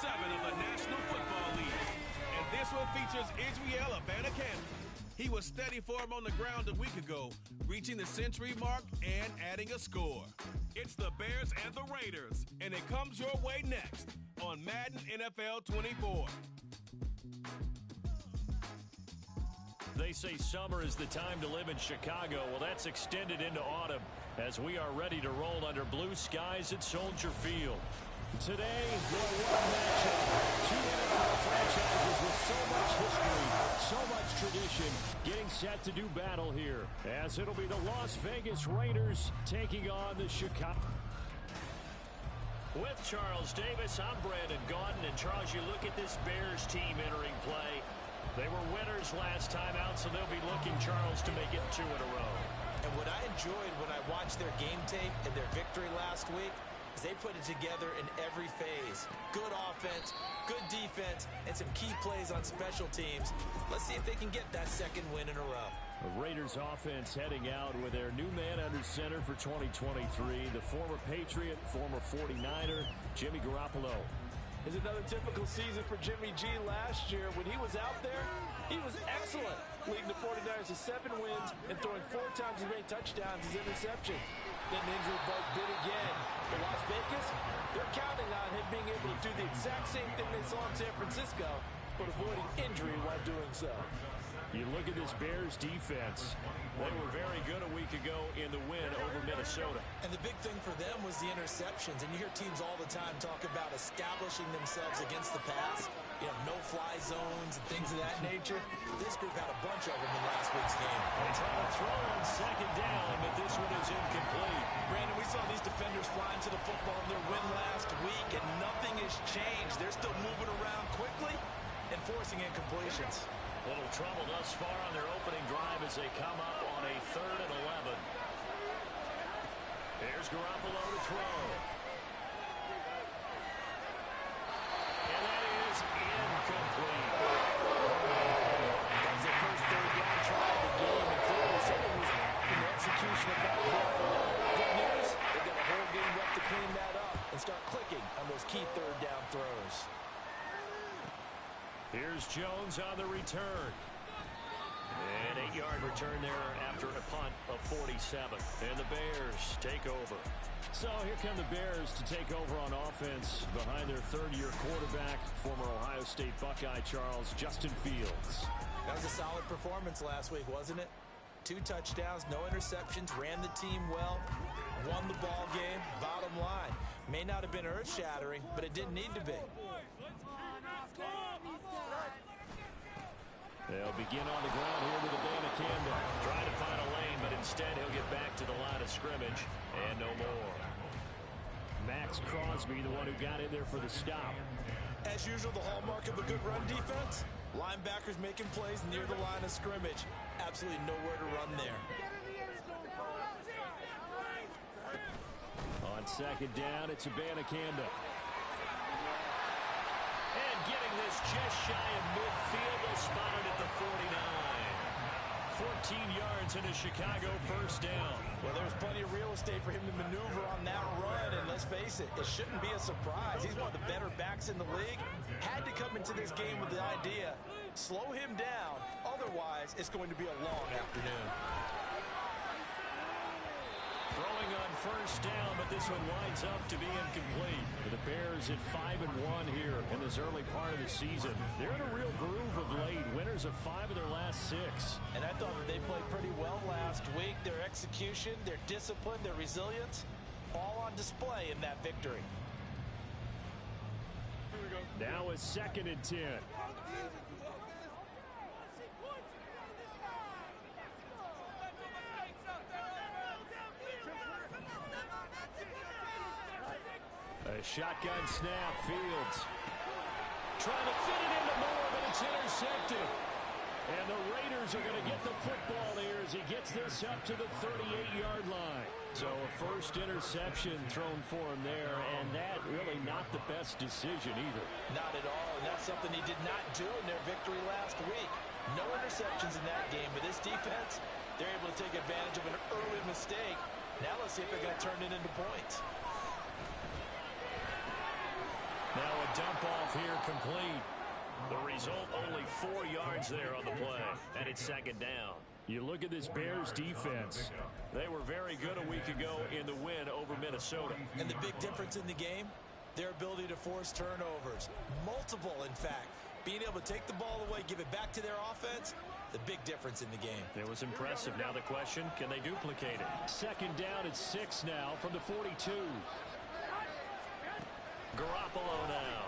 7 of the National Football League. And this one features Israel Abanikanda. He was steady for him on the ground a week ago, reaching the century mark and adding a score. It's the Bears and the Raiders, and it comes your way next on Madden NFL 24. They say summer is the time to live in Chicago. Well, that's extended into autumn as we are ready to roll under blue skies at Soldier Field. Today, what a matchup. Two NFL franchises with so much history, so much tradition, getting set to do battle here, as it'll be the Las Vegas Raiders taking on the Chicago. With Charles Davis, I'm Brandon Gaudin. And Charles, you look at this Bears team entering play. They were winners last time out, so they'll be looking, Charles, to make it 2 in a row. And what I enjoyed when I watched their game tape and their victory last week is they put it together in every phase. Good offense, good defense, and some key plays on special teams. Let's see if they can get that second win in a row. The Raiders offense heading out with their new man under center for 2023, the former Patriot, former 49er, Jimmy Garoppolo. Is another typical season for Jimmy G last year. When he was out there, he was excellent, leading the 49ers to 7 wins and throwing 4 times as many touchdowns as interceptions. Then the injury bug bit again. But Las Vegas, they're counting on him being able to do the exact same thing they saw in San Francisco, but avoiding injury while doing so. You look at this Bears defense. They were very good a week ago in the win over Minnesota. And the big thing for them was the interceptions. And you hear teams all the time talk about establishing themselves against the pass. You know, no-fly zones and things of that nature. This group had a bunch of them in last week's game. They try to throw on second down, but this one is incomplete. Brandon, we saw these defenders flying to the football in their win last week, and nothing has changed. They're still moving around quickly and forcing incompletions. Little trouble thus far on their opening drive as they come up on a 3rd and 11. Here's Garoppolo to throw. And that is incomplete. That was their first 3rd down try of the game, and clearly something was off in the execution of that play. Good news, they've got a whole game left to clean that up and start clicking on those key 3rd down throws. Here's Jones on the return. An 8-yard return there after a punt of 47. And the Bears take over. So here come the Bears to take over on offense behind their 3rd-year quarterback, former Ohio State Buckeye Charles Justin Fields. That was a solid performance last week, wasn't it? 2 touchdowns, no interceptions, ran the team well, won the ball game. Bottom line, may not have been earth-shattering, but it didn't need to be. They'll begin on the ground here with Abanikanda. Trying to find a lane, but instead he'll get back to the line of scrimmage and no more. Max Crosby, the one who got in there for the stop. As usual, the hallmark of a good run defense, linebackers making plays near the line of scrimmage. Absolutely nowhere to run there. On second down, it's Abanikanda. And getting this just shy of midfield, they'll spot it at the 49. 14 yards and a Chicago first down. Well, there's plenty of real estate for him to maneuver on that run, and let's face it, it shouldn't be a surprise. He's one of the better backs in the league. Had to come into this game with the idea, slow him down, otherwise it's going to be a long afternoon. Throwing on first down, but this one winds up to be incomplete. For the Bears at 5-1 here in this early part of the season. They're in a real groove of late. Winners of 5 of their last 6. And I thought that they played pretty well last week. Their execution, their discipline, their resilience, all on display in that victory. Now a 2nd and 10. A shotgun snap, Fields. Trying to fit it into Moore, but it's intercepted. And the Raiders are going to get the football here as he gets this up to the 38-yard line. So a first interception thrown for him there, and that really not the best decision either. Not at all, and that's something he did not do in their victory last week. No interceptions in that game, but this defense, they're able to take advantage of an early mistake. Now let's see if they're going to turn it into points. Now a dump off here complete. The result, only 4 yards there on the play, and it's second down. You look at this Bears defense. They were very good a week ago in the win over Minnesota. And the big difference in the game, their ability to force turnovers. Multiple, in fact. Being able to take the ball away, give it back to their offense, the big difference in the game. It was impressive. Now the question, can they duplicate it? Second down at 6 now from the 42. Garoppolo now.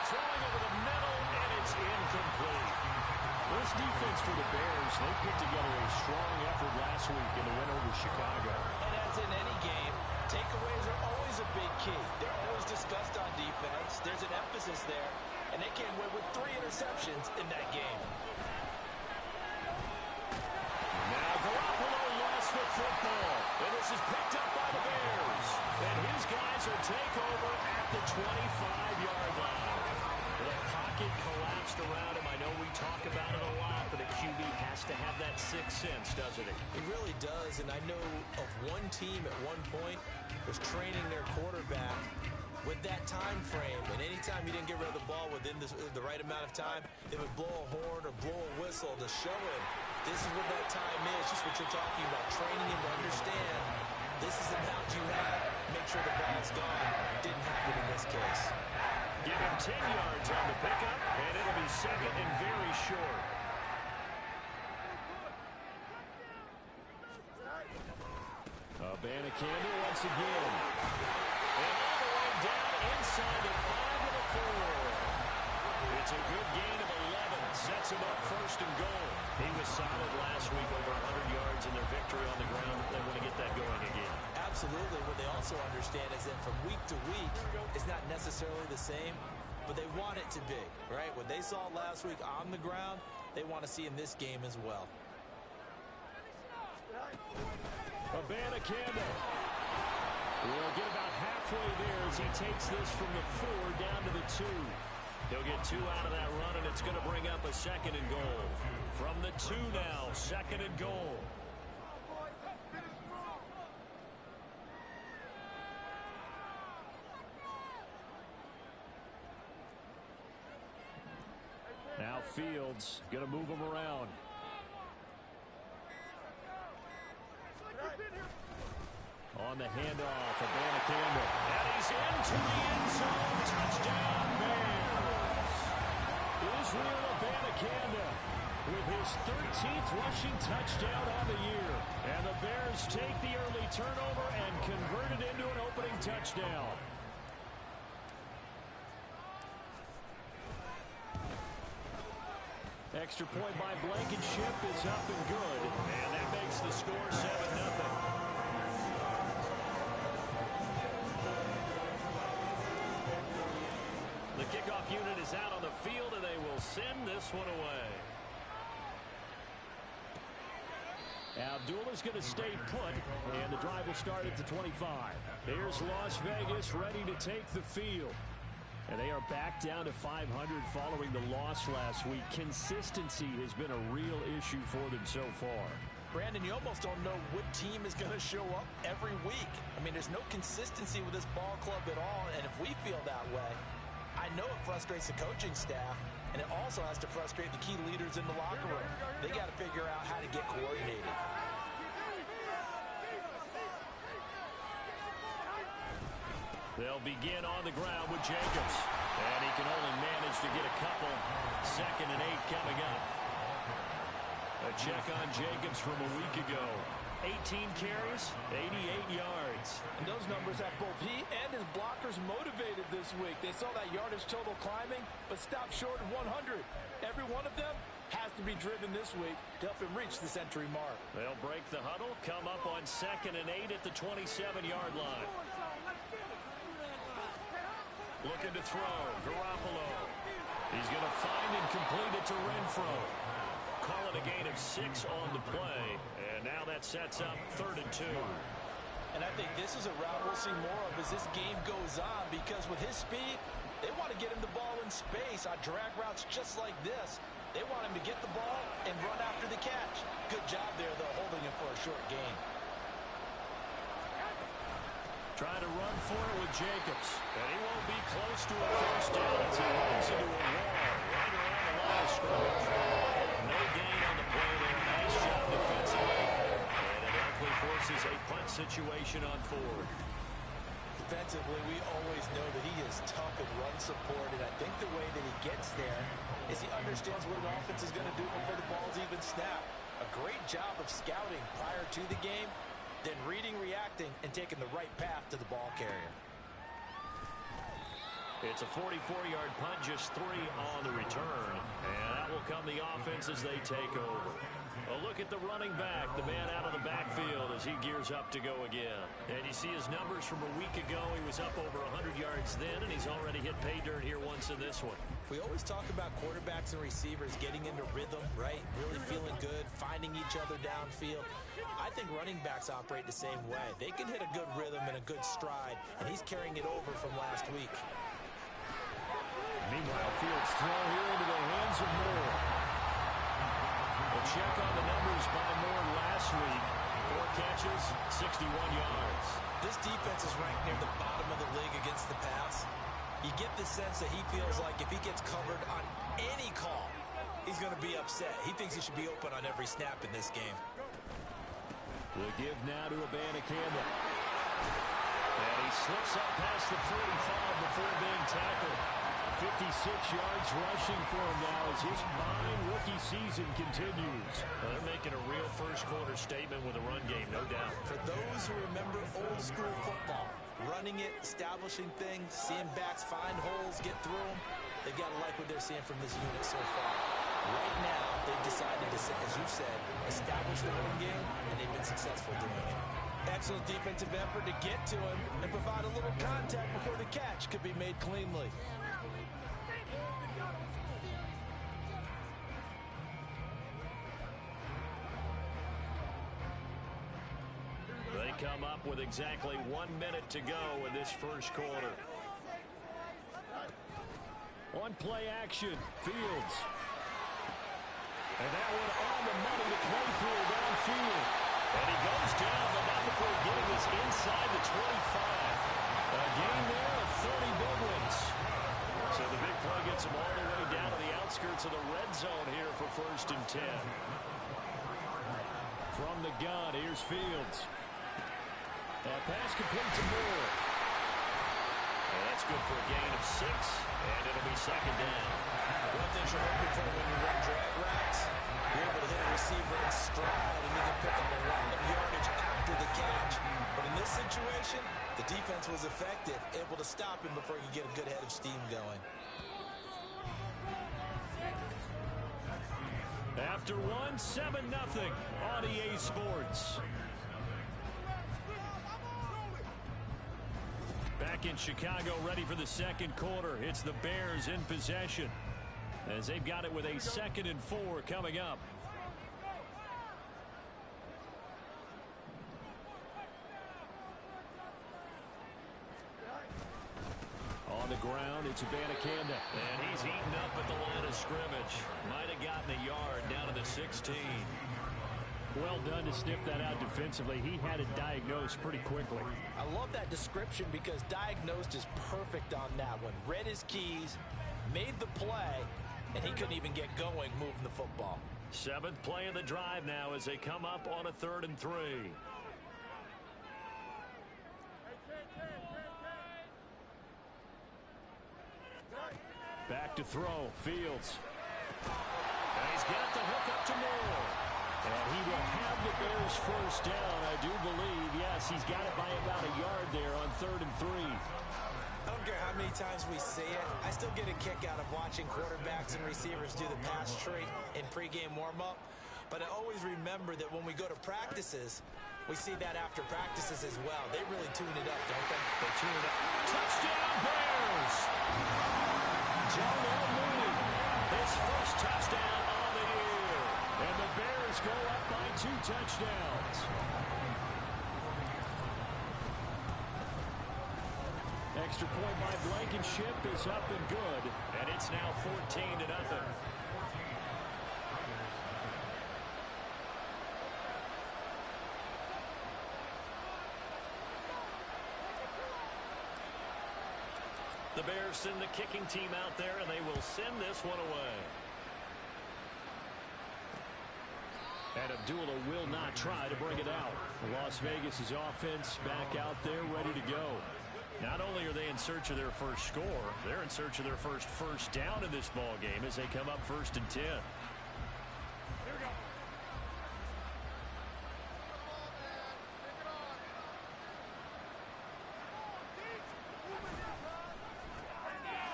Throwing over the middle, and it's incomplete. This defense for the Bears, they put together a strong effort last week in the win over Chicago. And as in any game, takeaways are always a big key. They're always discussed on defense. There's an emphasis there, and they came away with 3 interceptions in that game. Now Garoppolo lost the football, and this is picked up by the Bears. And his guys will take over at the 25-yard line. The pocket collapsed around him. I know we talk about it a lot, but a QB has to have that sixth sense, doesn't it? He really does, and I know of one team at one point was training their quarterback with that time frame, and anytime he didn't get rid of the ball within the right amount of time, they would blow a horn or blow a whistle to show him this is what that time is, just what you're talking about, training him to understand this is the amount you have, make sure the ball's gone. Didn't happen in this case. Give him 10 yards on the pickup, and it'll be second and very short. Abanikanda once again. And all the way down inside the 5 of the 4. It's a good gain of 11. Sets him up first and goal. He was solid last week, over 100 yards in their victory on the ground. They want to get that going again. Absolutely. What they also understand is that from week to week, it's not necessarily the same, but they want it to be, right? What they saw last week on the ground, they want to see in this game as well. Abanikanda will get about halfway there as he takes this from the 4 down to the 2. He'll get 2 out of that run, and it's going to bring up a second and goal. From the 2 now, second and goal. Now Fields going to move him around. On the handoff, Abanikanda. And he's into the end zone. Touchdown, Bears. Israel Abanikanda with his 13th rushing touchdown on the year. And the Bears take the early turnover and convert it into an opening touchdown. Extra point by Blankenship is up and good. And that makes the score 7-0. The kickoff unit is out on the field, and they will send this one away. Abdullah's going to stay put, and the drive will start at the 25. Here's Las Vegas ready to take the field. And they are back down to 500 following the loss last week. Consistency has been a real issue for them so far. Brandon, you almost don't know what team is going to show up every week. I mean, there's no consistency with this ball club at all, and if we feel that way, I know it frustrates the coaching staff, and it also has to frustrate the key leaders in the locker room. They got to figure out how to get coordinated. They'll begin on the ground with Jacobs. And he can only manage to get a couple. 2nd and 8 coming up. A check on Jacobs from a week ago. 18 carries, 88 yards. And those numbers have both he and his blockers motivated this week. They saw that yardage total climbing, but stopped short of 100. Every one of them has to be driven this week to help him reach the century mark. They'll break the huddle, come up on 2nd and 8 at the 27-yard line. Looking to throw, Garoppolo. He's going to find and complete it to Renfro. Call it a gain of 6 on the play, and now that sets up 3rd and 2. And I think this is a route we'll see more of as this game goes on, because with his speed, they want to get him the ball in space on drag routes just like this. They want him to get the ball and run after the catch. Good job there, though, holding him for a short gain. Trying to run for it with Jacobs. And he won't be close to a first down as he runs into a wall right around the line of scrimmage. No gain on the play there. Nice job defensively. And it likely forces a punt situation on fourth. Defensively, we always know that he is tough in run support, and I think the way that he gets there is he understands what an offense is going to do before the ball's even snapped. A great job of scouting prior to the game, then reading, reacting, and taking the right path to the ball carrier. It's a 44-yard punt, just 3 on the return. And that will come the offense as they take over. A look at the running back, the man out of the backfield as he gears up to go again. And you see his numbers from a week ago. He was up over 100 yards then, and he's already hit pay dirt here once in this one. We always talk about quarterbacks and receivers getting into rhythm, right? Really feeling good, finding each other downfield. I think running backs operate the same way. They can hit a good rhythm and a good stride, and he's carrying it over from last week. Meanwhile, Fields throw here into the hands of Moore. A check on the numbers by Moore last week. 4 catches, 61 yards. This defense is ranked near the bottom of the league against the pass. You get the sense that he feels like if he gets covered on any call, he's going to be upset. He thinks he should be open on every snap in this game. We'll give now to Abanikanda. And he slips up past the 45 before being tackled. 56 yards rushing for him now as his fine rookie season continues. They're making a real first-quarter statement with a run game, no doubt. For those who remember old-school football, running it, establishing things, seeing backs find holes, get through them, they've got to like what they're seeing from this unit so far. Right now, they've decided to, as you said, establish the run game, and they've been successful doing it. Excellent defensive effort to get to him and provide a little contact before the catch could be made cleanly. They come up with exactly 1 minute to go in this first quarter. On play action, Fields. And that one on the money to Claypool downfield. And he goes down, but not before getting this inside the 25. A gain there of 30 big ones. So the big play gets him all the way down to the outskirts of the red zone here for 1st and 10. From the gun, here's Fields. That pass complete to Moore. And that's good for a gain of 6, and it'll be 2nd down. One thing you're hoping for when you run drag routes, you're able to hit a receiver in stride, and you can pick up a lot of yardage after the catch. But in this situation, the defense was effective, able to stop him before you get a good head of steam going. After 7-0 on EA Sports. Back in Chicago, ready for the second quarter. It's the Bears in possession as they've got it with a 2nd and 4 coming up. On the ground, it's Abanikanda. And he's eaten up at the line of scrimmage. Might have gotten a yard down to the 16. Well done to sniff that out defensively. He had it diagnosed pretty quickly. I love that description because diagnosed is perfect on that one. Read his keys, made the play, and he couldn't even get going moving the football. 7th play of the drive now as they come up on a 3rd and 3. Back to throw, Fields. And he's got the hook up to Moore. And he will have the Bears first down, I do believe. Yes, he's got it by about a yard there on 3rd and 3. I don't care how many times we see it. I still get a kick out of watching quarterbacks and receivers do the pass tree in pregame warm-up. But I always remember that when we go to practices, we see that after practices as well. They really tune it up, don't they? They tune it up. Touchdown, Bears! John L. Mooney, his first touchdown on the year. And the Bears go up by 2 touchdowns. Extra point by Blankenship is up and good. And it's now 14-0. the Bears send the kicking team out there, and they will send this one away. And Abdullah will not try to bring it out. Las Vegas' offense back out there ready to go. Not only are they in search of their first score, they're in search of their first down in this ball game as they come up 1st and 10.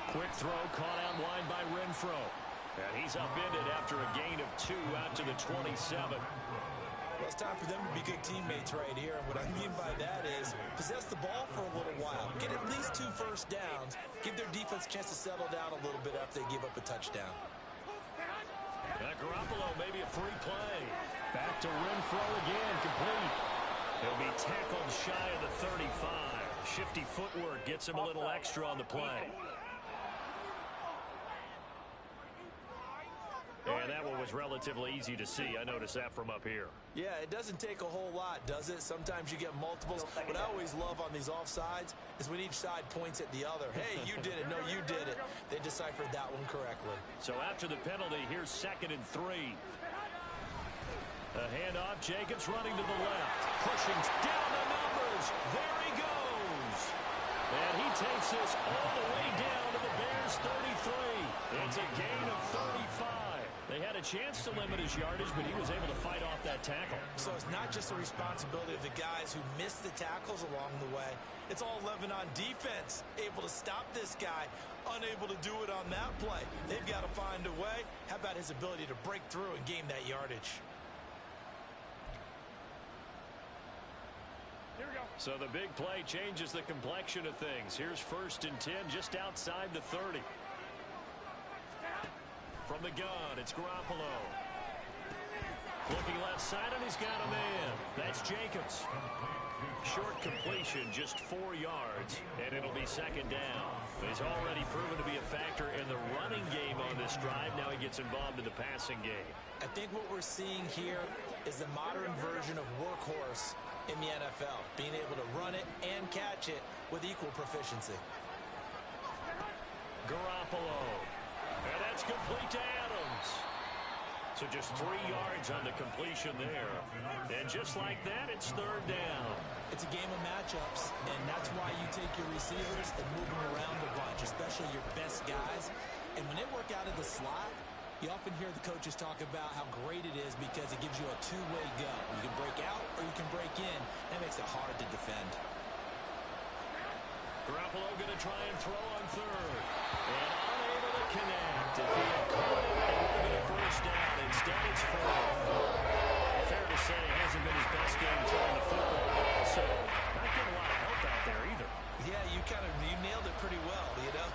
Quick throw caught out wide by Renfro. And he's upended after a gain of 2 out to the 27. Well, it's time for them to be good teammates right here. And what I mean by that is possess the ball for a little while. Get at least 2 first downs. Give their defense a chance to settle down a little bit after they give up a touchdown. Garoppolo, maybe a free play. Back to Renfro again, complete. He'll be tackled shy of the 35. Shifty footwork gets him a little extra on the play. And that one was relatively easy to see. I noticed that from up here. Yeah, it doesn't take a whole lot, does it? Sometimes you get multiples. What I always love on these offsides is when each side points at the other. Hey, you did it. No, you did it. They deciphered that one correctly. So after the penalty, here's 2nd and 3. A handoff. Jacobs running to the left. Pushing down the numbers. There he goes. And he takes this all the way down to the Bears 33. It's a gain of 35. They had a chance to limit his yardage, but he was able to fight off that tackle. So it's not just the responsibility of the guys who missed the tackles along the way. It's all 11 on defense, able to stop this guy, unable to do it on that play. They've got to find a way. How about his ability to break through and gain that yardage? Here we go. So the big play changes the complexion of things. Here's 1st and 10 just outside the 30. From the gun, it's Garoppolo. Looking left side, and he's got a man. That's Jacobs. Short completion, just 4 yards, and it'll be 2nd down. He's already proven to be a factor in the running game on this drive. Now he gets involved in the passing game. I think what we're seeing here is the modern version of workhorse in the NFL, being able to run it and catch it with equal proficiency. Garoppolo. And that's complete to Adams. So just 3 yards on the completion there. And just like that, it's 3rd down. It's a game of matchups, and that's why you take your receivers and move them around a bunch, especially your best guys. And when they work out of the slot, you often hear the coaches talk about how great it is because it gives you a 2-way go. You can break out or you can break in. That makes it hard to defend. Garoppolo going to try and throw on 3rd. And unable to connect. If he had caught it, it would have been a 1st down. Instead, it's 4th. Fair to say, it hasn't been his best game throwing the football, but also not getting a lot of help out there either. Yeah, you nailed it pretty well, you know.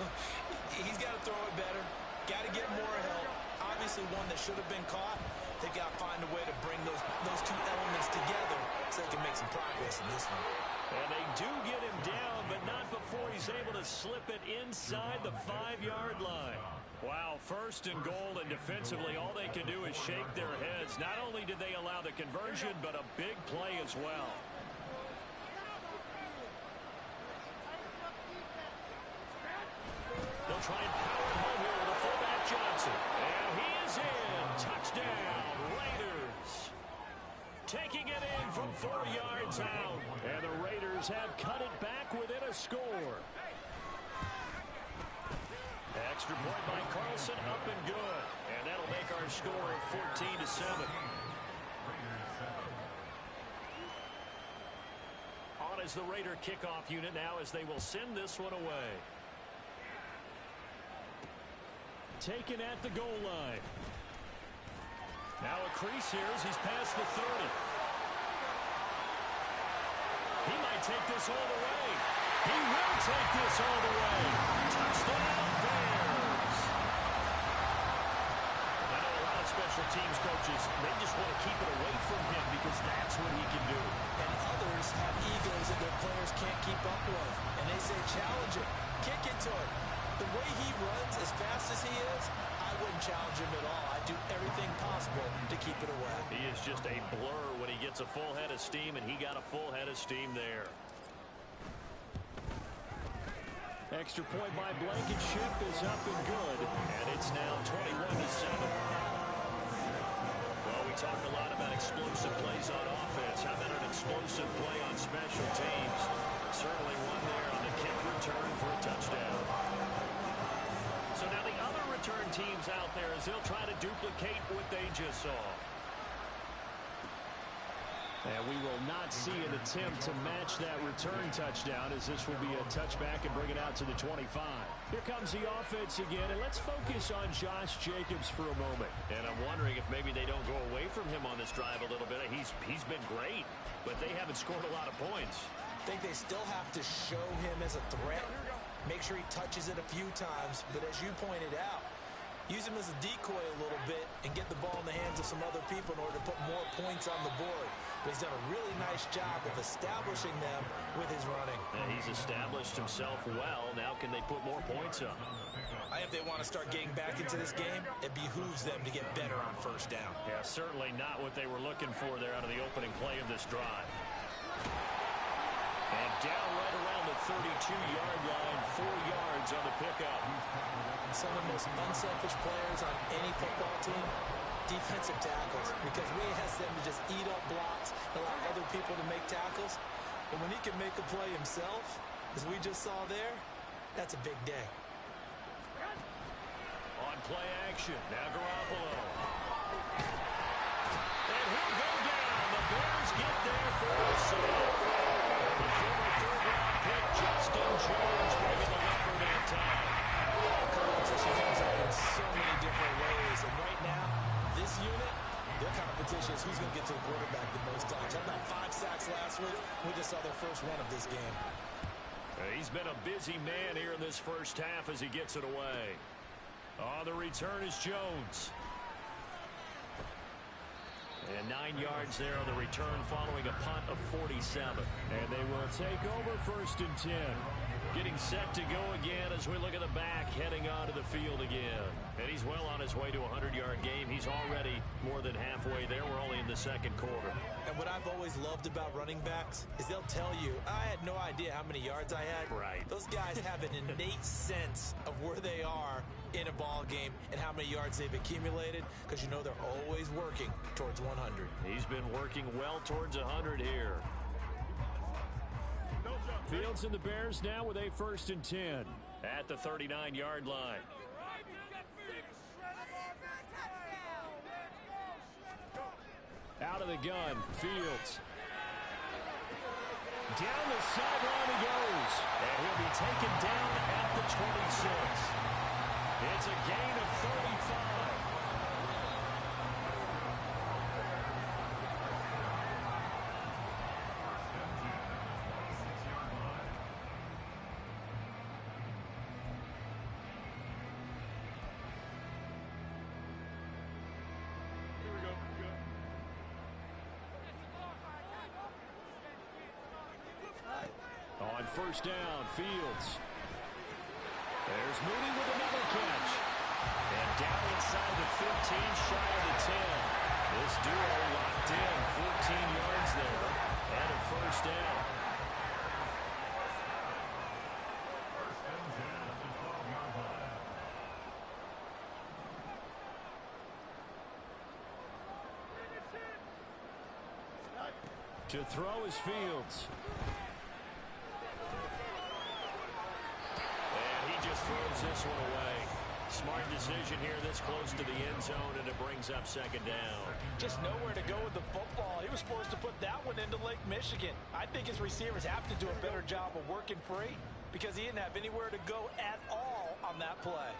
He's got to throw it better. Got to get more help. Obviously one that should have been caught. They got to find a way to bring those 2 elements together so they can make some progress in this one. And they do get him down, but not before he's able to slip it inside the 5-yard line. Wow, 1st and goal, and defensively all they can do is shake their heads. Not only did they allow the conversion, but a big play as well. They'll try and power it home here with a fullback Johnson. And he is in. Touchdown, Raiders. Taking it in from 4 yards out. And the Raiders have cut it back within a score. Extra point by Carlson, up and good. And that'll make our score 14-7. On is the Raider kickoff unit now as they will send this one away. Taken at the goal line. Now a crease here as he's past the 30. He might take this all the way. He will take this all the way. Touchdown, Bears. I know a lot of special teams coaches, they just want to keep it away from him because that's what he can do. And others have egos that their players can't keep up with. And they say, challenge it. Kick it to him. The way he runs as fast as he is, I wouldn't challenge him at all. I'd do everything possible to keep it away. He is just a blur when he gets a full head of steam, and he got a full head of steam there. Extra point by Blankenship is up and good. And it's now 21-7. Well, we talked a lot about explosive plays on offense. How about an explosive play on special teams? Certainly one there on the kick return for a touchdown. So now the other return teams out there as they'll try to duplicate what they just saw. And we will not see an attempt to match that return touchdown, as this will be a touchback and bring it out to the 25. Here comes the offense again, and let's focus on Josh Jacobs for a moment. And I'm wondering if maybe they don't go away from him on this drive a little bit. He's been great, but they haven't scored a lot of points. I think they still have to show him as a threat. Make sure he touches it a few times, but as you pointed out, use him as a decoy a little bit and get the ball in the hands of some other people in order to put more points on the board. But he's done a really nice job of establishing them with his running. And he's established himself well. Now can they put more points up? If they want to start getting back into this game, it behooves them to get better on first down. Yeah, certainly not what they were looking for there out of the opening play of this drive. And down right around the 32-yard line, 4 yards on the pickup. Some of the most unselfish players on any football team, defensive tackles, because we ask them to just eat up blocks, allow other people to make tackles. But when he can make a play himself, as we just saw there, that's a big day. On play action, now Garoppolo. And he'll go down. The Bears get there for a save. The former third-round pick, Justin Jones, bringing the number to time. Competition comes out in so many different ways, and right now, this unit, their competition is who's going to get to the quarterback the most times. Had about 5 sacks last week. We just saw their first one of this game. He's been a busy man here in this first half as he gets it away. On the return is Jones. And 9 yards there on the return following a punt of 47. And they will take over first and 10. Getting set to go again as we look at the back, heading onto the field again. And he's well on his way to a 100-yard game. He's already more than halfway there. We're only in the second quarter. And what I've always loved about running backs is they'll tell you, I had no idea how many yards I had. Right. Those guys have an innate sense of where they are in a ball game and how many yards they've accumulated, because you know they're always working towards 100. He's been working well towards 100 here. Fields and the Bears now with a first and 10. At the 39-yard line. Out of the gun, Fields. Down the sideline he goes. And he'll be taken down at the 26. It's a gain of 35. On first down, Fields. There's Mooney with another catch. And down inside the 15, shy of the 10. This duo locked in, 14 yards there, and a first down. To throw is Fields. Throws this one away. Smart decision here this close to the end zone, and it brings up second down. Just nowhere to go with the football. He was forced to put that one into Lake Michigan. I think his receivers have to do a better job of working free because he didn't have anywhere to go at all on that play.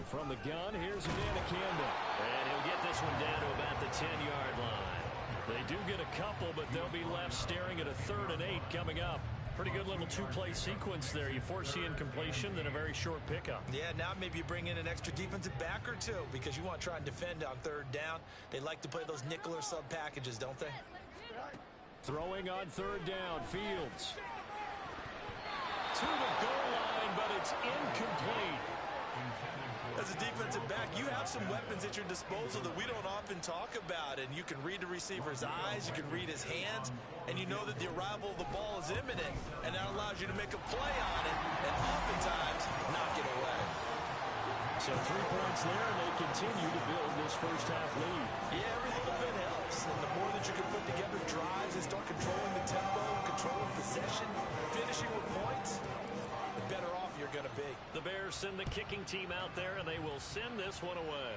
From the gun, here's Amanda Campbell. And he'll get this one down to about the 10-yard line. They do get a couple, but they'll be left staring at a 3rd and 8 coming up. Pretty good little 2-play sequence there. You force the incompletion, then a very short pickup. Yeah, now maybe you bring in an extra defensive back or two because you want to try and defend on 3rd down. They like to play those nickel or sub packages, don't they? Throwing on 3rd down, Fields. To the goal line, but it's incomplete. As a defensive back, you have some weapons at your disposal that we don't often talk about. And you can read the receiver's eyes, you can read his hands, and you know that the arrival of the ball is imminent. And that allows you to make a play on it and oftentimes knock it away. So 3 points there, and they continue to build this first half lead. Yeah, every little bit helps. And the more that you can put together drives and start controlling the tempo, controlling possession, finishing with points, the better off you're going to be. The Bears send the kicking team out there, and they will send this one away.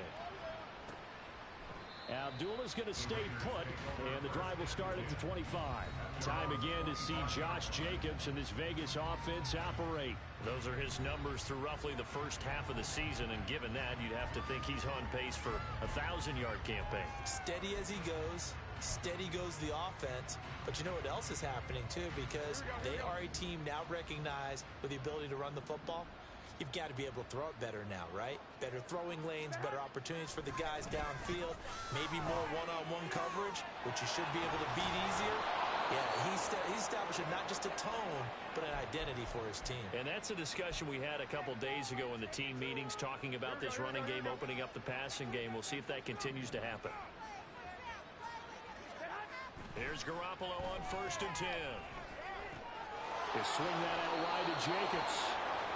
Abdullah's going to stay put, and the drive will start at the 25. Time again to see Josh Jacobs and this Vegas offense operate. Those are his numbers through roughly the first half of the season, and given that, you'd have to think he's on pace for a 1,000-yard campaign. Steady as he goes. Steady goes the offense. But you know what else is happening, too, because they are a team now recognized with the ability to run the football. You've got to be able to throw it better now, right? Better throwing lanes, better opportunities for the guys downfield, maybe more one-on-one coverage, which you should be able to beat easier. Yeah, he's establishing not just a tone, but an identity for his team. And that's a discussion we had a couple days ago in the team meetings, talking about this running game opening up the passing game. We'll see if that continues to happen. Here's Garoppolo on 1st and 10. They swing that out wide to Jacobs.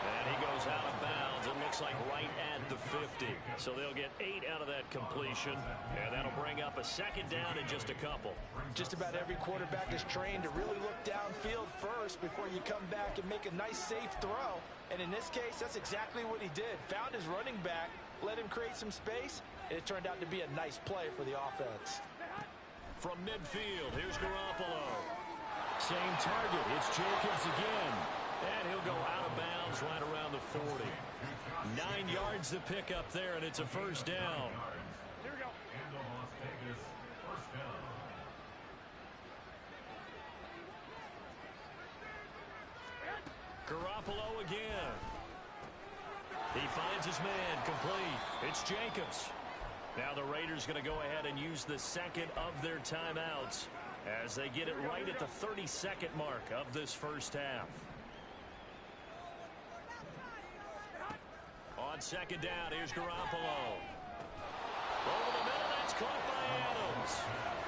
And he goes out of bounds. It looks like right at the 50. So they'll get 8 out of that completion. And that'll bring up a 2nd down in just a couple. Just about every quarterback is trained to really look downfield first before you come back and make a nice, safe throw. And in this case, that's exactly what he did. Found his running back, let him create some space, and it turned out to be a nice play for the offense. From midfield, here's Garoppolo. Same target. It's Jacobs again. And he'll go out of bounds right around the 40. 9 yards to pick up there, and it's a 1st down. Here we go. Garoppolo again. He finds his man, complete. It's Jacobs. Now the Raiders going to go ahead and use the 2nd of their timeouts as they get it right at the 32nd mark of this first half. On 2nd down, here's Garoppolo. Over the middle, that's caught by Adams.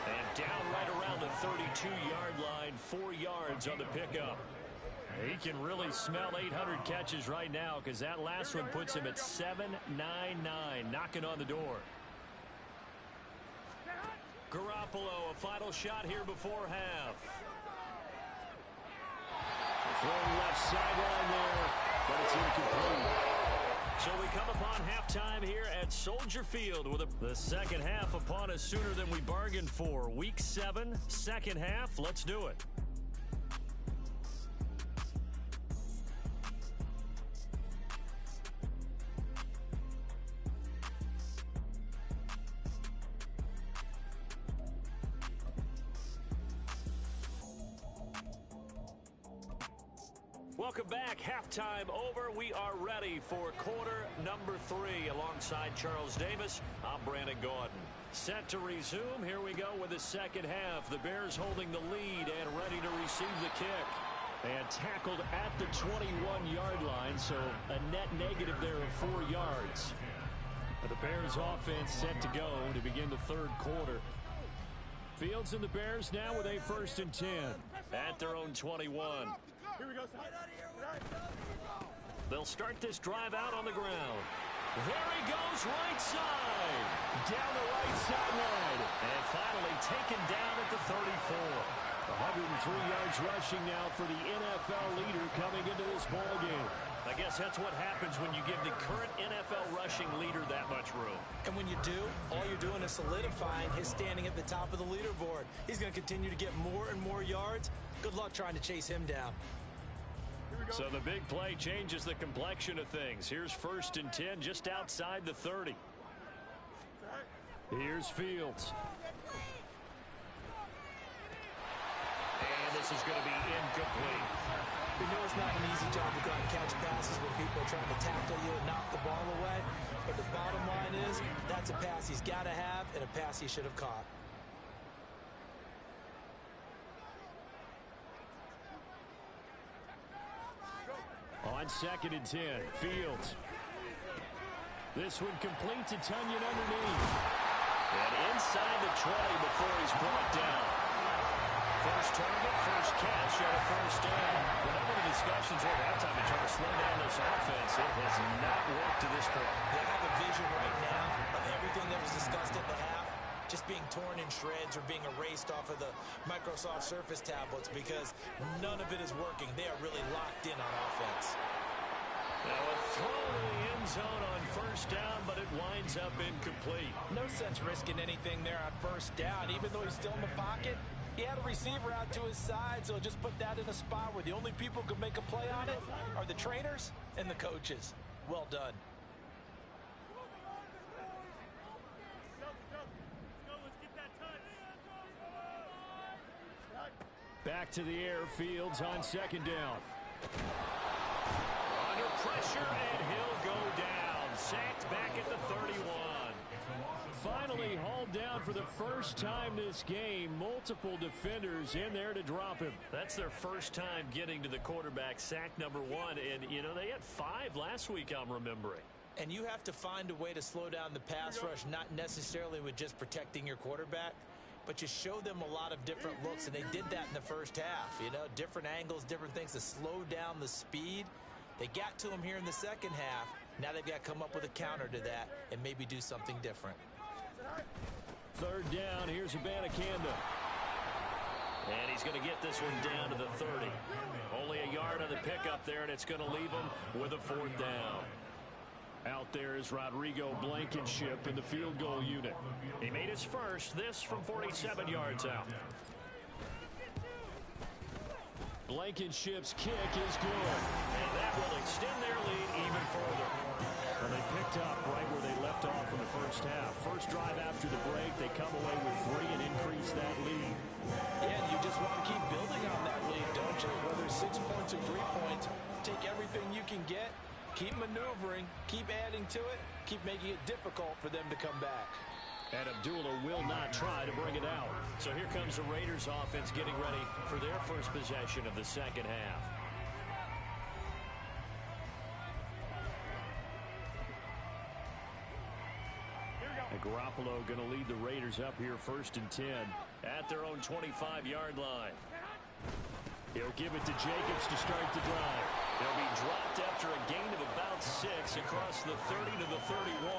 And down right around the 32-yard line, 4 yards on the pickup. He can really smell 800 catches right now, because that last one puts him at 799, knocking on the door. Garoppolo, a final shot here before half. Throwing left sideline there, but it's incomplete. So we come upon halftime here at Soldier Field with the 2nd half upon us sooner than we bargained for. Week 7, 2nd half. Let's do it. Welcome back. Halftime over. We are ready for quarter number 3. Alongside Charles Davis, I'm Brandon Gaudin. Set to resume. Here we go with the 2nd half. The Bears holding the lead and ready to receive the kick. And tackled at the 21-yard line, so a net negative there of 4 yards. But the Bears offense set to go to begin the 3rd quarter. Fields and the Bears now with a 1st and 10. At their own 21. Here we go. They'll start this drive out on the ground. There he goes, right side. Down the right sideline. And finally taken down at the 34. 103 yards rushing now for the NFL leader coming into this ballgame. I guess that's what happens when you give the current NFL rushing leader that much room. And when you do, all you're doing is solidifying his standing at the top of the leaderboard. He's going to continue to get more and more yards. Good luck trying to chase him down. So the big play changes the complexion of things. Here's 1st and 10 just outside the 30. Here's Fields. And this is going to be incomplete. You know it's not an easy job to go out and catch passes when people are trying to tackle you and knock the ball away. But the bottom line is, that's a pass he's got to have and a pass he should have caught. On 2nd and 10, Fields. This one complete to Tonyan underneath. And inside the 20 before he's brought down. First target, first catch, and a first down. Whenever the discussions were at halftime to try to slow down this offense, it has not worked to this point. They have a vision right now of everything that was discussed at the half just being torn in shreds or being erased off of the Microsoft Surface tablets because none of it is working. They are really locked in on offense. Now a throw to the end zone on first down, but it winds up incomplete. No sense risking anything there on first down, even though he's still in the pocket. He had a receiver out to his side, so just put that in a spot where the only people who can make a play on it are the trainers and the coaches. Well done. Back to the air, Fields on second down. Under pressure, and he'll go down. Sacked back at the 31. Finally hauled down for the first time this game. Multiple defenders in there to drop him. That's their first time getting to the quarterback, sack number 1. And, you know, they had 5 last week, I'm remembering. And you have to find a way to slow down the pass rush, not necessarily with just protecting your quarterback, but you show them a lot of different looks, and they did that in the first half. You know, different angles, different things to slow down the speed. They got to him here in the second half. Now they've got to come up with a counter to that and maybe do something different. Third down, here's Abanikanda. And he's going to get this one down to the 30. Only a yard on the pickup there, and it's going to leave him with a 4th down. Out there is Rodrigo Blankenship in the field goal unit. He made his first, this from 47 yards out. Blankenship's kick is good. And that will extend their lead even further. Well, they picked up right where they left off in the first half. First drive after the break, they come away with 3 and increase that lead. Yeah, you just want to keep building on that lead, don't you? Whether it's 6 points or 3 points, take everything you can get, keep maneuvering, keep adding to it, keep making it difficult for them to come back. And Abdullah will not try to bring it out. So here comes the Raiders offense getting ready for their first possession of the second half. And Garoppolo going to lead the Raiders up here 1st and 10. At their own 25-yard line. He'll give it to Jacobs to start the drive. They'll be dropped after a gain of about 6 across the 30 to the 31.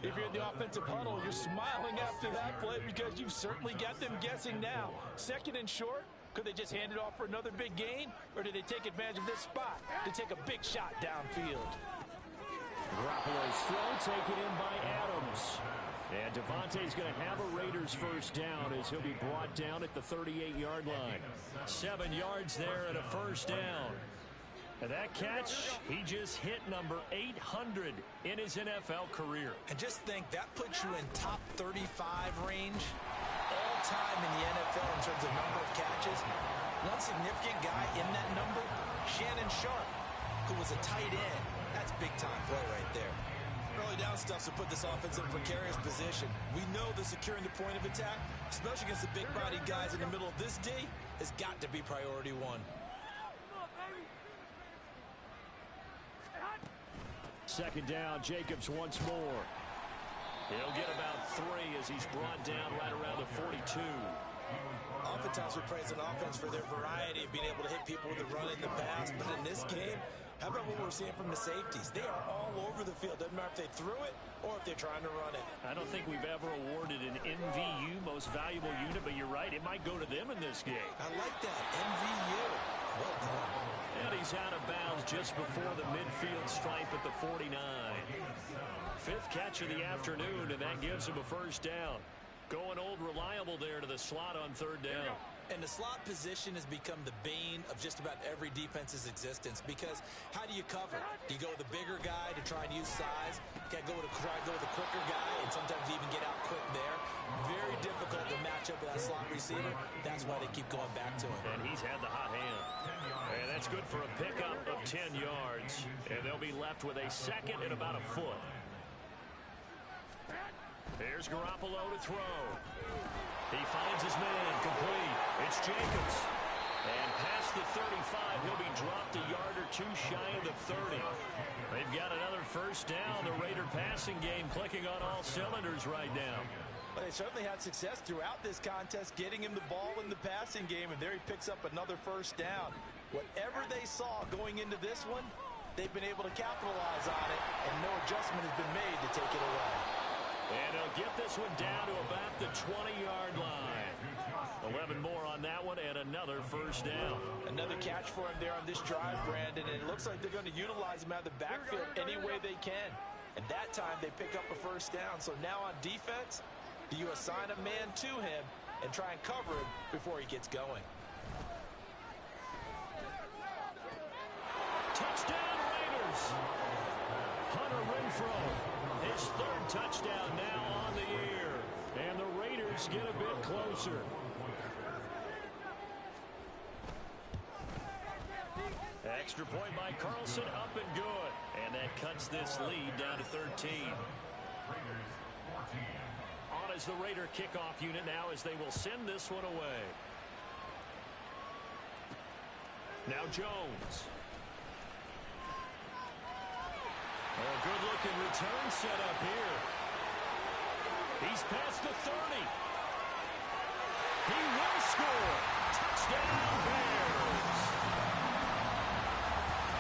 If you're in the offensive huddle, you're smiling after that play because you've certainly got them guessing now. 2nd and short, could they just hand it off for another big gain? Or did they take advantage of this spot to take a big shot downfield? Garoppolo's throw taken in by Adams. And Devontae's going to have a Raiders first down as he'll be brought down at the 38-yard line. 7 yards there and a first down. And that catch, he just hit number 800 in his NFL career. And just think, that puts you in top 35 range all time in the NFL in terms of number of catches. One significant guy in that number, Shannon Sharp, who was a tight end. That's big-time play right there. Early down stuff to put this offense in a precarious position. We know that securing the point of attack, especially against the big-bodied guys in the middle of this D, has got to be priority 1. Second down, Jacobs once more. He'll get about 3 as he's brought down right around the 42. Oftentimes we praise an offense for their variety of being able to hit people with the run in the pass, but in this game, how about what we're seeing from the safeties? They are all over the field. Doesn't matter if they threw it or if they're trying to run it. I don't think we've ever awarded an MVU, most valuable unit, but you're right, it might go to them in this game. I like that, MVU. Well done. And he's out of bounds just before the midfield stripe at the 49. 5th catch of the afternoon, and that gives him a first down. Going old reliable there to the slot on 3rd down. And the slot position has become the bane of just about every defense's existence because how do you cover? Do you go with a bigger guy to try and use size? You got to try to go with a quicker guy and sometimes you even get out quick there. Very difficult to match up with that slot receiver. That's why they keep going back to him. And he's had the hot hand. And that's good for a pickup of 10 yards. And they'll be left with a 2nd and about a foot. Here's Garoppolo to throw. He finds his man complete. It's Jacobs. And past the 35, he'll be dropped a yard or two shy of the 30. They've got another first down. The Raider passing game clicking on all cylinders right now. Well, they certainly had success throughout this contest getting him the ball in the passing game, and there he picks up another first down. Whatever they saw going into this one, they've been able to capitalize on it, and no adjustment has been made to take it away. And he'll get this one down to about the 20-yard line. 11 more on that one, and another first down. Another catch for him there on this drive, Brandon, and it looks like they're going to utilize him out of the backfield any way they can. And that time, they pick up a first down. So now on defense, do you assign a man to him and try and cover him before he gets going? Touchdown, Raiders! Hunter Renfrow, his third touchdown now on the year. And the Raiders get a bit closer. Extra point by Carlson, up and good. And that cuts this lead down to 13. On as the Raider kickoff unit now as they will send this one away. Now Jones. A good-looking return set up here. He's past the 30. He will score. Touchdown, Bears.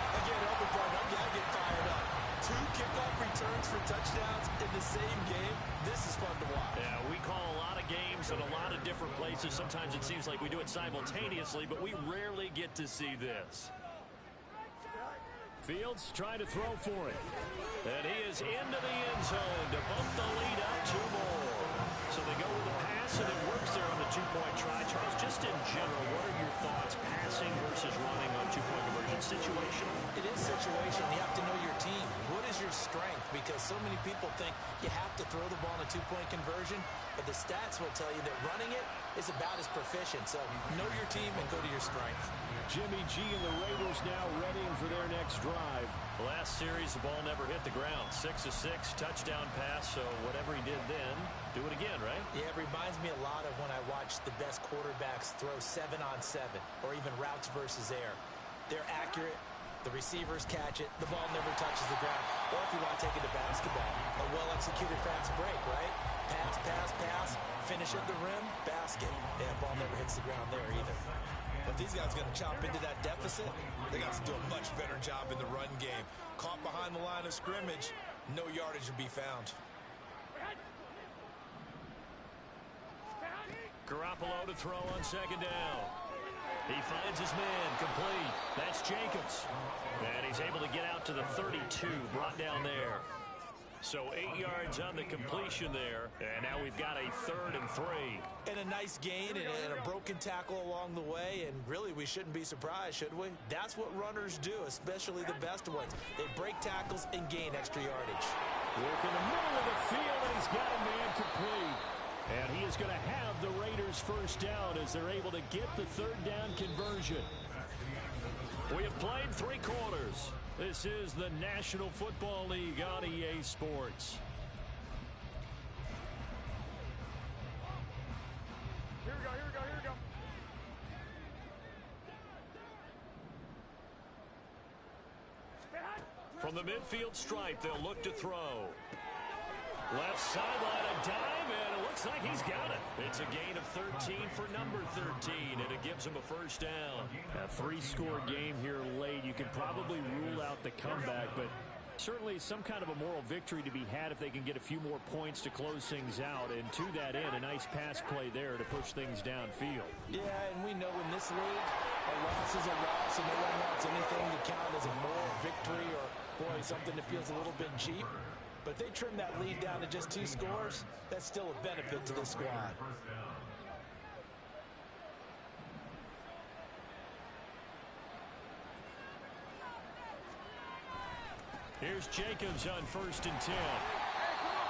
Again, open front, I get fired up. 2 kickoff returns for touchdowns in the same game. This is fun to watch. Yeah, we call a lot of games in a lot of different places. Sometimes it seems like we do it simultaneously, but we rarely get to see this. Fields trying to throw for it. And he is into the end zone to bump the lead up 2 more. So they go with the pass, and it works there on the 2-point try. Charles, just in general, what are your thoughts passing versus running on 2-point conversion? Situational? It is situational. You have to know your team. What is your strength? Because so many people think you have to throw the ball in a 2-point conversion, but the stats will tell you that running it is about as proficient. So know your team and go to your strength. Jimmy G and the Raiders now readying for their next drive. Last series, the ball never hit the ground. 6 of 6, touchdown pass, so whatever he did then, do it again, right? Yeah, it reminds me a lot of when I watched the best quarterbacks throw 7-on-7 or even routes versus air. They're accurate. The receivers catch it. The ball never touches the ground. Or if you want to take it to basketball, a well-executed fast break, right? Pass, pass, pass, finish at the rim, basket. Yeah, ball never hits the ground there either. But these guys are going to chop into that deficit. They got to do a much better job in the run game. Caught behind the line of scrimmage, no yardage will be found. Garoppolo to throw on 2nd down. He finds his man, complete. That's Jacobs. And he's able to get out to the 32, brought down there. So 8 yards on the completion there. And now we've got a 3rd and 3. And a nice gain and a broken tackle along the way. And really, we shouldn't be surprised, should we? That's what runners do, especially the best ones. They break tackles and gain extra yardage. Work in the middle of the field, and he's got a man complete. And he is going to have the Raiders first down as they're able to get the 3rd down conversion. We have played 3 quarters. This is the National Football League on EA Sports. Here we go, here we go, here we go. From the midfield stripe, they'll look to throw. Left sideline, a dive, and it looks like he's got it. It's a gain of 13 for number 13, and it gives him a first down. A 3-score game here late. You can probably rule out the comeback, but certainly some kind of a moral victory to be had if they can get a few more points to close things out. And to that end, a nice pass play there to push things downfield. Yeah, and we know in this league, a loss is a loss, and no one wants anything to count as a moral victory or, boy, something that feels a little bit cheap. But if they trim that lead down to just 2 scores, that's still a benefit to the squad. Here's Jacobs on 1st and 10.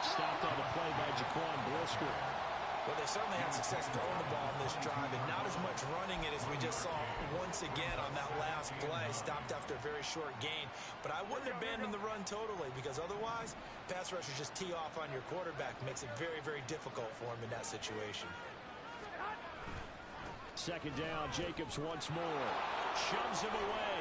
Stopped on the play by Jaquan Brisker. Well, they certainly had success throwing the ball in this drive, and not as much running it as we just saw once again on that last play. Stopped after a very short gain. But I wouldn't abandon the run totally, because otherwise, pass rushers just tee off on your quarterback. Makes it very, very difficult for him in that situation. Second down, Jacobs once more. Shoves him away.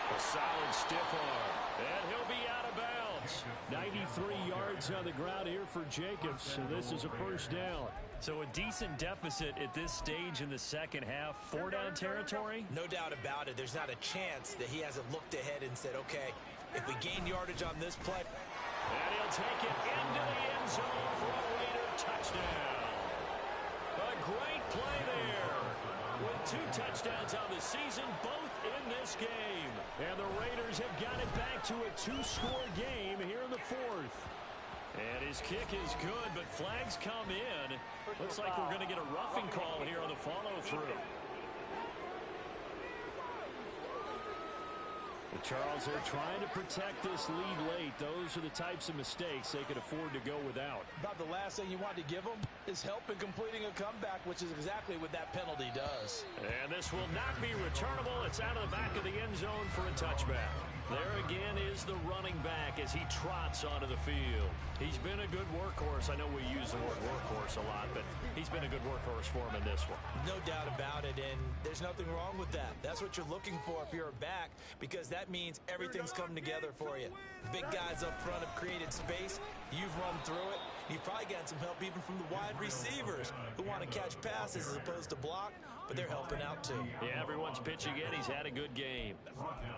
A solid stiff arm. And he'll be out of bounds. 93 yards on the ground here for Jacobs. So this is a first down. So a decent deficit at this stage in the second half. 4-down territory? No doubt about it. There's not a chance that he hasn't looked ahead and said, okay, if we gain yardage on this play. And he'll take it into the end zone for a Raider touchdown. A great play there. With 2 touchdowns on the season, both in this game. And the Raiders have got it back to a 2-score game here in the fourth. And his kick is good, but flags come in. Looks like we're going to get a roughing call here on the follow-through. Charles, they're trying to protect this lead late. Those are the types of mistakes they could afford to go without. About the last thing you want to give them is help in completing a comeback, which is exactly what that penalty does. And this will not be returnable. It's out of the back of the end zone for a touchback. There again is the running back as he trots onto the field. He's been a good workhorse. I know we use the word workhorse a lot, but he's been a good workhorse for him in this one. No doubt about it, and there's nothing wrong with that. That's what you're looking for if you're a back, because that means everything's coming together for you. Big guys up front have created space. You've run through it. You've probably gotten some help even from the wide receivers who want to catch passes as opposed to block, but they're helping out too. Yeah, everyone's pitching in. He's had a good game.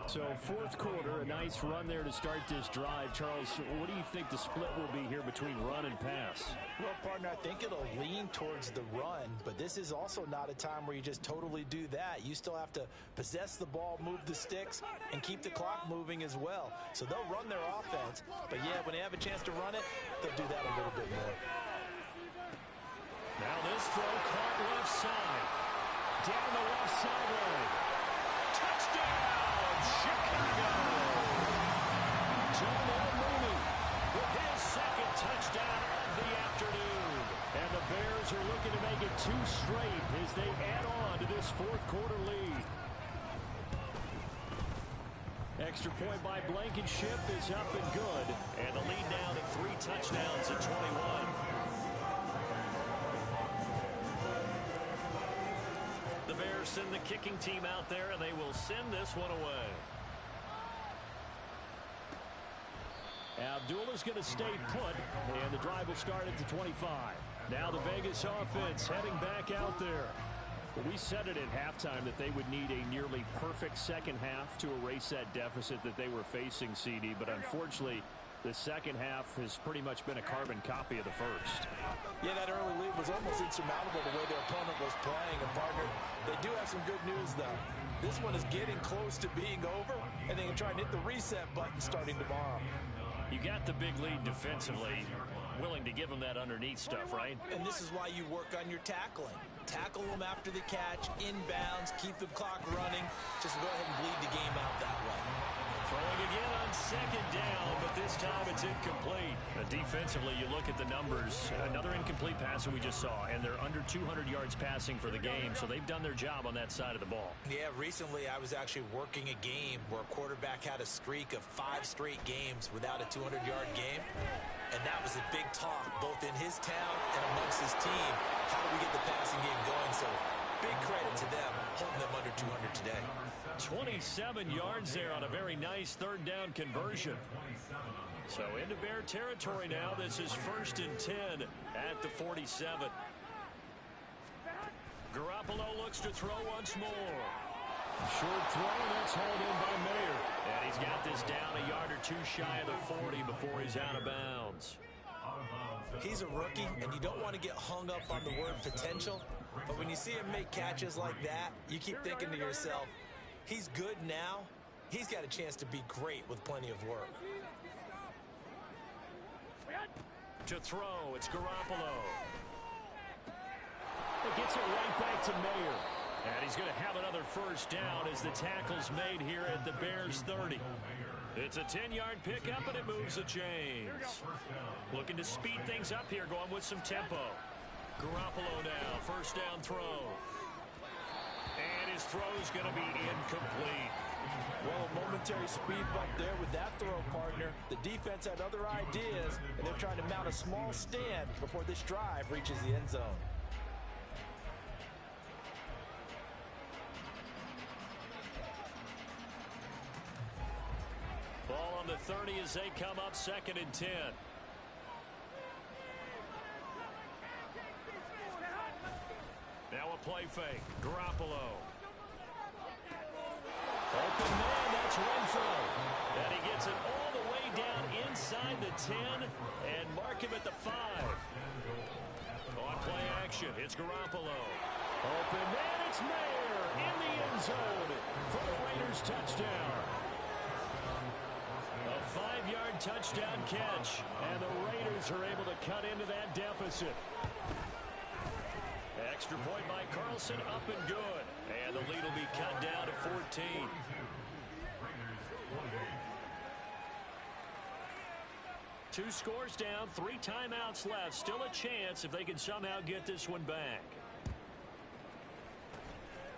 So fourth quarter, a nice run there to start this drive. Charles, what do you think the split will be here between run and pass? Well, partner, I think it'll lean towards the run, but this is also not a time where you just totally do that. You still have to possess the ball, move the sticks, and keep the clock moving as well. So they'll run their offense, but yeah, when they have a chance to run it, they'll do that a little bit more. Now this throw caught left side. Down the left sideline. Touchdown, Chicago! Jamal Mooney With his second touchdown of the afternoon. and the Bears are looking to make it 2 straight as they add on to this fourth quarter lead. Extra point by Blankenship is up and good. And the lead now to 3 touchdowns at 21. The Bears send the kicking team out there, and they will send this one away. Abdullah's going to stay put, and the drive will start at the 25. Now the Vegas offense heading back out there. We said it at halftime that they would need a nearly perfect second half to erase that deficit that they were facing, CD, but unfortunately, the second half has pretty much been a carbon copy of the first. Yeah, that early lead was almost insurmountable the way their opponent was playing. And, partner, they do have some good news, though. This one is getting close to being over, and they can try and hit the reset button starting tomorrow. You got the big lead defensively, willing to give them that underneath stuff, right? And this is why you work on your tackling. Tackle them after the catch, inbounds, keep the clock running. Just go ahead and bleed the game out that way. Throwing again on second down, but this time it's incomplete. Defensively, you look at the numbers. Another incomplete pass that we just saw, and they're under 200 yards passing for the game, so they've done their job on that side of the ball. Yeah, recently I was actually working a game where a quarterback had a streak of 5 straight games without a 200-yard game, and that was a big talk, both in his town and amongst his team. How do we get the passing game going? So big credit to them, holding them under 200 today. 27 yards there on a very nice third down conversion. So into Bear territory now. This is 1st and 10 at the 47. Garoppolo looks to throw once more. Short throw, that's hauled in by Mayer. And he's got this down a yard or 2 shy of the 40 before he's out of bounds. He's a rookie, and you don't want to get hung up on the word potential. But when you see him make catches like that, you keep thinking to yourself, he's good now. He's got a chance to be great with plenty of work. To throw, it's Garoppolo. It gets it right back to Mayer. And he's going to have another first down as the tackle's made here at the Bears 30. It's a 10-yard pickup, and it moves the chains. Looking to speed things up here, going with some tempo. Garoppolo now, first down throw. And his throw's going to be incomplete. Well, a momentary speed bump there with that throw, partner. The defense had other ideas, and they're trying to mount a small stand before this drive reaches the end zone. on the 30 as they come up 2nd and 10. Now a play fake. Garoppolo. Open man, that's Renfro. And he gets it all the way down inside the 10 and mark him at the 5. On play action, it's Garoppolo. Open man, it's Mayer in the end zone for the Raiders touchdown. A 5-yard touchdown catch, and the Raiders are able to cut into that deficit. Extra point by Carlson, up and good. And the lead will be cut down to 14. Two scores down, 3 timeouts left. Still a chance if they can somehow get this one back.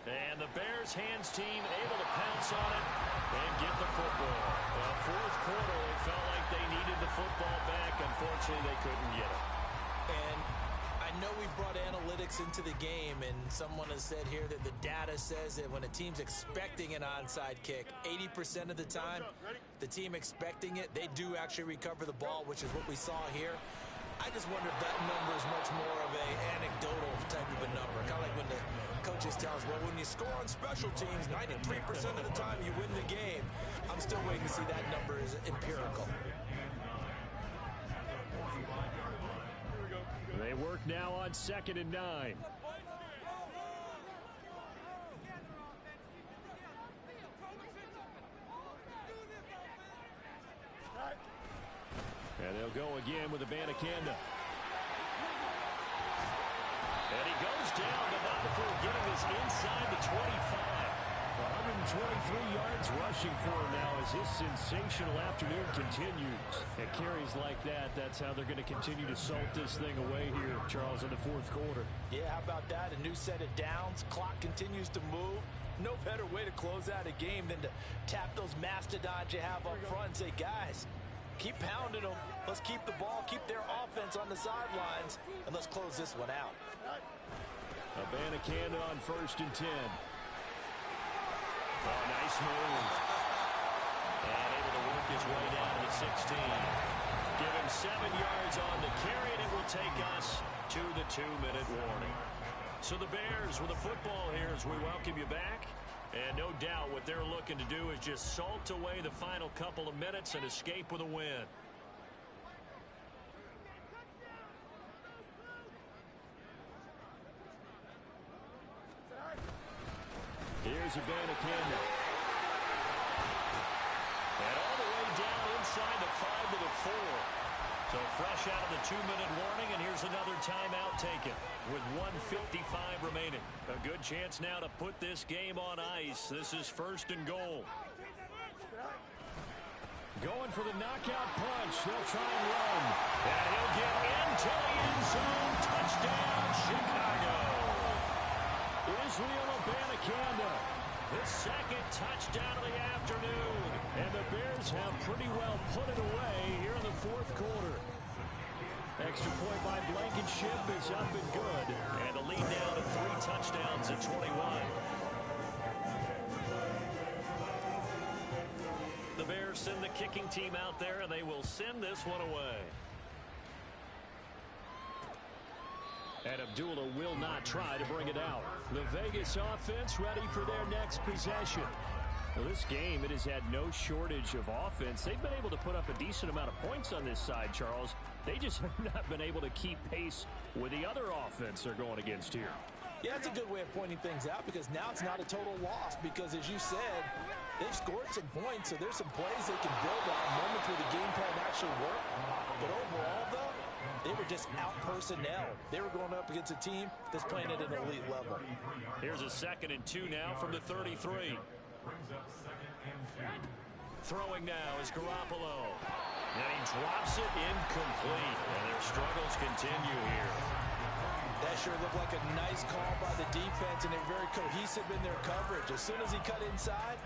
And the Bears hands team able to pounce on it and get the football. The fourth quarter, it felt like they needed the football back. Unfortunately, they couldn't get it. And I know we brought analytics into the game, and someone has said here that the data says that when a team's expecting an onside kick, 80% of the time, the team expecting it, they do actually recover the ball, which is what we saw here. I just wonder if that number is much more of a anecdotal type of a number. Kind of like when the coaches tell us, well, when you score on special teams, 93% of the time you win the game. I'm still waiting to see that number is empirical. They work now on 2nd and 9. And they'll go again with Abanikanda. And he goes down, but not before getting this inside the 25. 123 yards rushing for him now as his sensational afternoon continues. And carries like that, that's how they're going to continue to salt this thing away here, Charles, in the fourth quarter. Yeah, how about that? A new set of downs. Clock continues to move. No better way to close out a game than to tap those mastodons you have up front and say, guys, keep pounding them. Let's keep the ball, keep their offense on the sidelines, and let's close this one out. Abanikanda on 1st and 10. Oh, nice move. And able to work his way down to the 16. Give him 7 yards on the carry, and it will take us to the 2-minute warning. So the Bears with the football here as we welcome you back. And no doubt what they're looking to do is just salt away the final couple of minutes and escape with a win. Here's Abanikanda. And all the way down inside the 5 to the 4. So fresh out of the 2-minute warning, and here's another timeout taken with 1:55 remaining. A good chance now to put this game on ice. This is 1st and goal. Going for the knockout punch. They'll try and run. And he'll get into the end zone. Touchdown, Chicago. Israel Abanikanda. His 2nd touchdown of the afternoon. And the Bears have pretty well put it away here in the fourth quarter. Extra point by Blankenship is up and good. And the lead now to 3 touchdowns at 21. The Bears send the kicking team out there, and they will send this one away. And Abdullah will not try to bring it out. The Vegas offense ready for their next possession. Well, this game, it has had no shortage of offense. They've been able to put up a decent amount of points on this side, Charles. They just have not been able to keep pace with the other offense they're going against here. Yeah, that's a good way of pointing things out because now it's not a total loss because, as you said, they've scored some points, so there's some plays they can build on, moments where the game plan actually worked. But overall, though, they were just out personnel. They were going up against a team that's playing at an elite level. Here's a 2nd and 2 now from the 33. Throwing now is Garoppolo. And he drops it incomplete. And their struggles continue here. That sure looked like a nice call by the defense, and they're very cohesive in their coverage. As soon as he cut inside,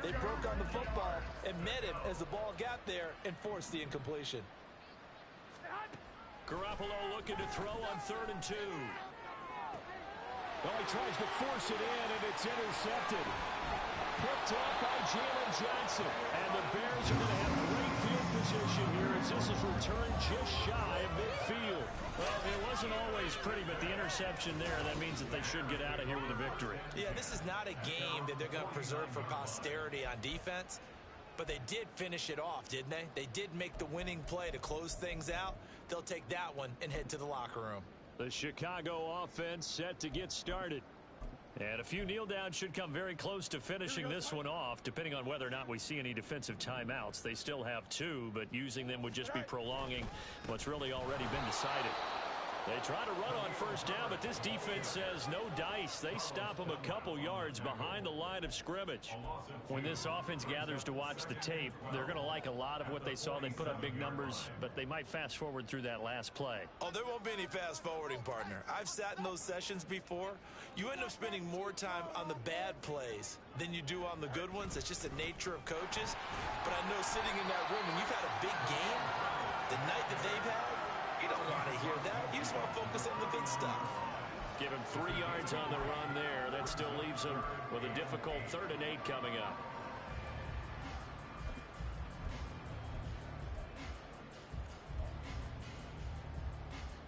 they broke on the football and met him as the ball got there and forced the incompletion. Garoppolo looking to throw on 3rd and 2. Well, he tries to force it in, and it's intercepted. Picked up by Jalen Johnson. And the Bears are going to have great position here as this is returned just shy of midfield. Well, it wasn't always pretty, but the interception there, that means that they should get out of here with a victory. Yeah, this is not a game that they're going to preserve for posterity on defense, but they did finish it off, didn't they? They did make the winning play to close things out. They'll take that one and head to the locker room. The Chicago offense set to get started. And a few kneel downs should come very close to finishing this one off, depending on whether or not we see any defensive timeouts. They still have 2, but using them would just be prolonging what's really already been decided. They try to run on first down, but this defense says no dice. They stop them a couple yards behind the line of scrimmage. When this offense gathers to watch the tape, they're going to like a lot of what they saw. They put up big numbers, but they might fast forward through that last play. Oh, there won't be any fast forwarding, partner. I've sat in those sessions before. You end up spending more time on the bad plays than you do on the good ones. It's just the nature of coaches. But I know sitting in that room, when you've had a big game, the night that they've had, you don't want to hear that. You just want to focus on the good stuff. Give him 3 yards on the run there. That still leaves him with a difficult 3rd and 8 coming up.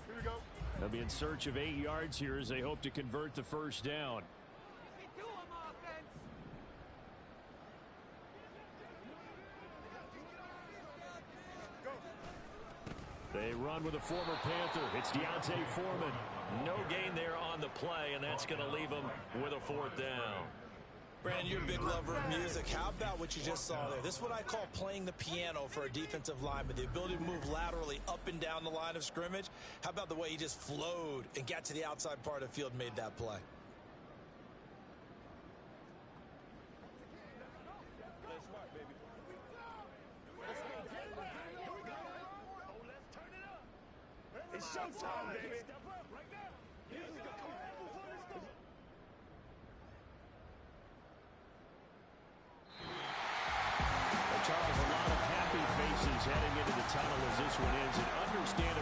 Here we go. They'll be in search of 8 yards here as they hope to convert the first down. They run with a former Panther. It's D'Onta Foreman. No gain there on the play, and that's going to leave him with a 4th down. Brandon, you're a big lover of music. How about what you just saw there? This is what I call playing the piano for a defensive lineman. The ability to move laterally up and down the line of scrimmage. How about the way he just flowed and got to the outside part of the field and made that play? It's showtime, baby. Charles, a lot of happy faces heading into the tunnel as this one ends. And understandable.